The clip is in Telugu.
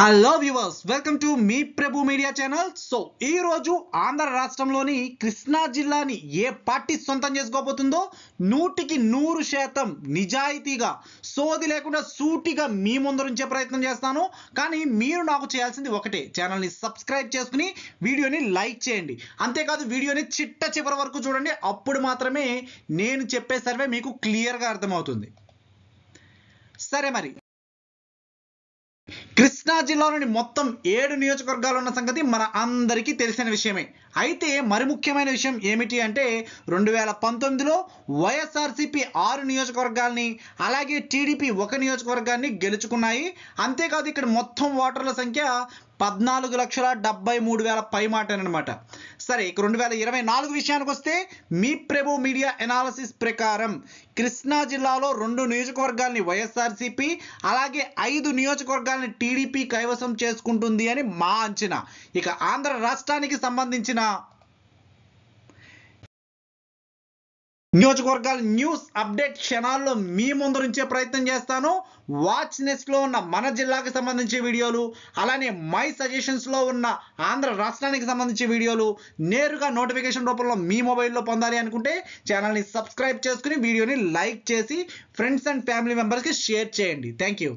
Hello viewers, welcome to me Prabhu media channel. So ఈ రోజు ఆంధ్ర రాష్ట్రంలోని కృష్ణా జిల్లాని ఏ పార్టీ సొంతం చేసుకోబోతుందో 100% నిజాయితీగా సోది లేకుండా సూటిగా మీ ముందరుంచే ప్రయత్నం చేస్తాను. కానీ మీరు నాకు చేయాల్సింది ఒకటే, ఛానల్ని సబ్స్క్రైబ్ చేసుకుని వీడియోని లైక్ చేయండి. అంతేకాదు వీడియోని చిట్ట చివరి వరకు చూడండి. అప్పుడు మాత్రమే నేను చెప్పే సర్వే మీకు క్లియర్గా అర్థమవుతుంది. సరే, మరి కృష్ణా జిల్లాలోని మొత్తం 7 నియోజకవర్గాలు ఉన్న సంగతి మన అందరికీ తెలిసిన విషయమే. అయితే మరి ముఖ్యమైన విషయం ఏమిటి అంటే 2019లో వైఎస్ఆర్సీపీ 6 నియోజకవర్గాల్ని, అలాగే టీడీపీ 1 నియోజకవర్గాన్ని గెలుచుకున్నాయి. అంతేకాదు ఇక్కడ మొత్తం ఓటర్ల సంఖ్య 14,73,000 పై మాట అనమాట. సరే, ఇక 2024 విషయానికి వస్తే మీ ప్రభు మీడియా ఎనాలిసిస్ ప్రకారం కృష్ణా జిల్లాలో 2 నియోజకవర్గాల్ని వైఎస్ఆర్సీపీ, అలాగే 5 నియోజకవర్గాల్ని టీడీపీ కైవసం చేసుకుంటుంది అని మా అంచనా. ఇక ఆంధ్ర రాష్ట్రానికి సంబంధించిన నియోజకవర్గాల న్యూస్ అప్డేట్ క్షణాల్లో మీ ముందు నుంచే ప్రయత్నం చేస్తాను. వాచ్ నెస్ట్లో ఉన్న మన జిల్లాకి సంబంధించి వీడియోలు, అలానే మై సజెషన్స్లో ఉన్న ఆంధ్ర రాష్ట్రానికి సంబంధించి వీడియోలు నేరుగా నోటిఫికేషన్ రూపంలో మీ మొబైల్లో పొందాలి అనుకుంటే ఛానల్ని సబ్స్క్రైబ్ చేసుకుని వీడియోని లైక్ చేసి ఫ్రెండ్స్ అండ్ ఫ్యామిలీ మెంబర్స్కి షేర్ చేయండి. Thank you.